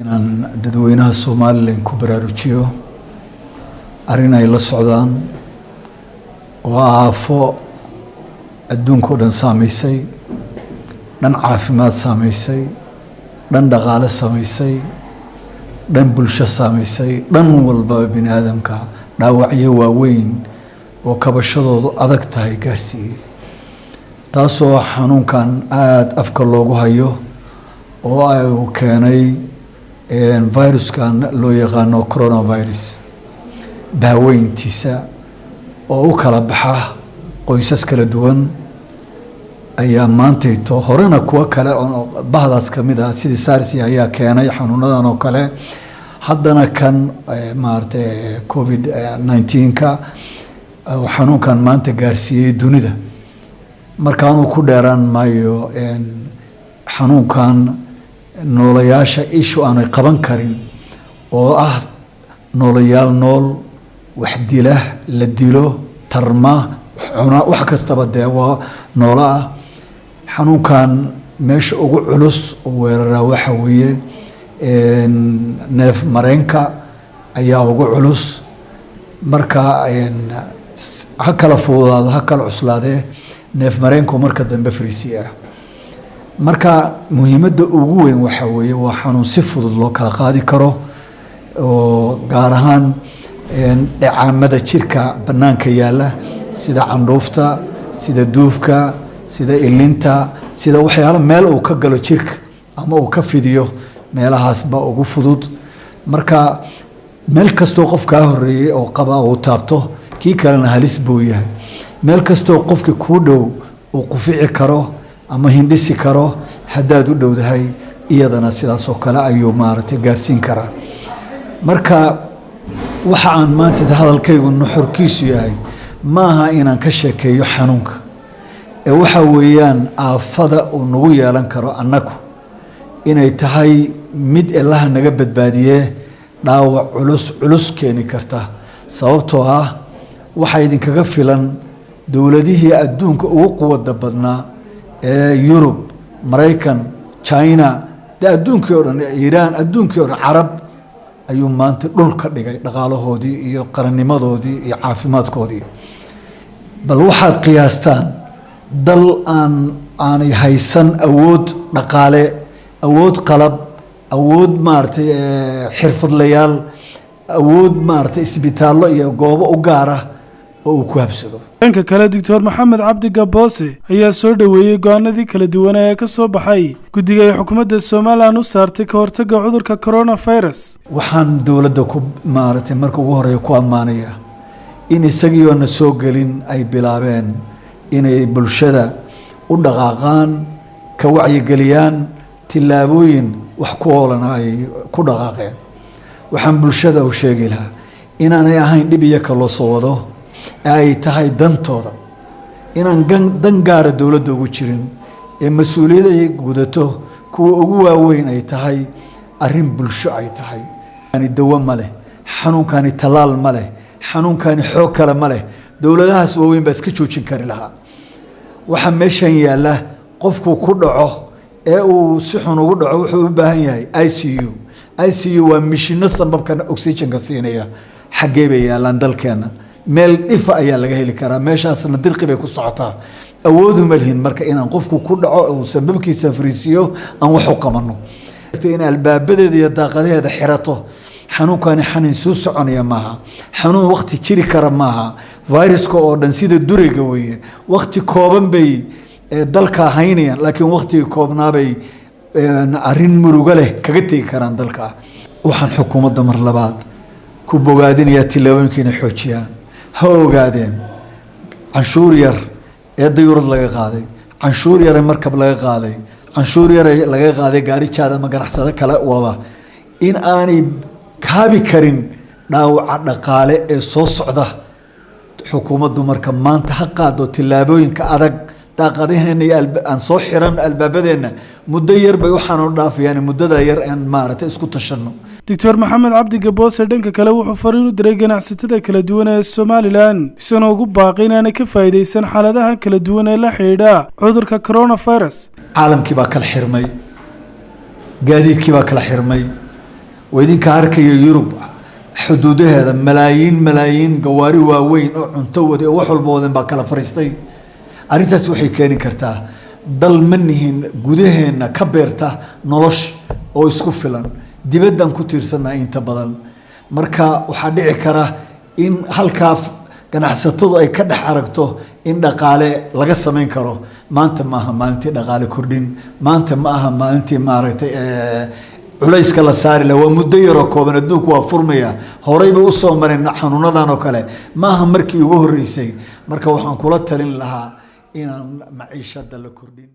inaan dadweynaha Soomaaliland ku baraarujiyo arrin ay la socdaan oo aafo adduunka oo dhan saameysay, dhan caafimaad saameysay, dhan dhaqaale saameysay, dhan bulsho saameysay, dhan walba bini'aadamka dhaawacyo waaweyn oo kabashadoodu adag tahay gaarsiiyay, taasoo xanuunkan aad afka loogu hayo oo ay keenay viruskan loo yaqaano coronavirus daaweyntiisa oo u kala baxa qoysas kala duwan ayaa maantayto horena kuwa kale oo bahdaas kamid ah sidii SARS ayaa keenay xanuunadan oo kale haddana kan maartay COVID-19 ka xanuunkan maanta gaarsiiyay dunida markaan ku dheeraan maayo xanuunkan noolayaasha ishu aanay qaban karin oo ah noolayaal nool wax dila la dilo tarma cuna wax kastaba waa noola ah xanuunkan meesha ugu culus weerara waxa weeye neef mareenka ayaa ugu culus marka ha kala fuudaado ha kala cuslaadee neef mareenku marka dambe fariisiya marka muhiimadda ugu weyn waxa weeye waa xanuun si fudud loo kala qaadi karo oo gaar ahaan dhacaamada jirka banaanka yaala sida candhuufta sida duufka sida ilinta sida waxyaalo meel uu ka galo jirka ama uu ka fidiyo meelahaas ba ugu fudud marka meel kastoo qof ka horeeyay oo qaba oo taabto kii kalena halis buu yahay meel kastoo qofkii ku dhow uu qufici karo ama hindhisi karo haddaad u dhowdahay iyadana sidaas oo kale ayuu maaragtay gaarsiin karaa marka waxa aan maanta hadalkaygu nuxurkiisu yahay maaha inaan ka sheekeeyo xanuunka ee waxa weeyaan aafada uu nagu yeelan karo annagu inay tahay mid ilaha naga badbaadiyee dhaawac culus keeni karta sababtoo ah waxaa idinkaga filan dowladihii adduunka ugu quwadda badnaa Europe, Maraykan, China, adduunkii oo dhan Iran, adduunkii oo dhan Carab ayuu maanta dhul ka dhigay dhaqaalahoodii iyo qarannimadoodii iyo caafimaadkoodii bal waxaad qiyaastaan dal aanay haysan awood dhaqaale awood qalab awood maartay xirfadlayaal awood maartay isbitaallo iyo goobo u gaar ah oo ku habsado dhanka kale Dr. Maxamed Cabdi Gaboose ayaa soo dhaweeyay go'aanadii kala duwan ee ka soo baxay guddiga ay xukuumadda Soomaaliland u saartay ka hortagga cudurka coronavirus waxaan dawladda ku maartay marka ugu horeeyo ku amaanaya in isagii na soo galin ay bilaabeen inay bulshada u dhaqaaqaan ka wacyigeliyaan tilaabooyin wax ku oolan ay ku dhaqaaqeen waxaan bulshada u sheegi lahaa inaanay ahayn dhib iyo kala soo wado ay tahay dantooda inaan dan gaara dawladda ugu jirin ee mas'uuliyadda ay gudato kuwa ugu waaweyn ay tahay arrin bulsho ay tahay ani dawo ma leh xanuunkani talaal ma leh xanuunkani xoog kale ma leh dawladahaas waaweyn baa iska joojin kari lahaa waxa meeshan yaala qofku ku dhaco ee uu si xun ugu dhaco wuxuu u baahan yahay ICU waa mishino sababkan oxygen ka siinaya xagee bay yaalaan dalkeena meel dhifa ayaa laga heli karaa meeshaasna dirqi bay ku socotaa awoodu ma lihin marka inaan qofku ku dhaco oo sababkiisa fariisiyo aan wax u qabano in albaabadeeda iyo daaqadaheeda xirato xanuunkani xanuun soo soconaya maaha xanuun waqti jiri kara maaha viruska oo dhan sida durayga weeye waqti kooban bay dalka haynayaan laakiin waqti koobnaabay arrin murugo leh kaga tegi karaan dalka waxaan xukuumadda mar labaad ku bogaadinaya tilaabooyinka xoojiyaan ha ogaadeen canshuur yar ee dayuurad laga qaaday canshuur yar markab laga qaaday canshuur yar laga qaaday gaari jaad ama ganacsade kale wada in aanay kaabi karin dhaawaca dhaqaale ee soo socda xukuumaddu marka maanta ha qaado tilaabooyinka adag daaqadaheena aan soo xiran albaabadeena muddo yar bay waxaan u dhaafayaan muddada yar aan maaragtay isku tashano Dr. Maxamed Cabdi Gaboose dhanka kale wuxuu fariin u diray ganacsatada kala duwan ee Soomaaliland isagoo ugu baaqay inay ka faa'iideysan xaaladaha kala duwan ee la xiriira cudurka coronavirus caalamkii baa kala xirmay gaadiidkii baa kala xirmay وإذن كاركي يوروب حدودها هذا ملايين قواري واوين عنتو ودي وحول بودن باكلا فريستي أريتاس وحي كيني كرتا دل منهن قدهن كبيرتا نولش أو اسكو فلان ديبدان كتير سنة إنت بدل مركا وحديع كرا إن هالكاف ganacsatada ay ka dhex aragto in dhaqaale laga sameyn karo maanta maaha maalintii dhaqaale kordhin maanta maaha maalintii maaragtay culayska la saari la waa muddo yar oo kooban adduunku waa furmaya horeyba u soo mareen xanuunadan oo kale maaha markii ugu horeysay marka waxaan kula talin lahaa inaan maciishada la kordhin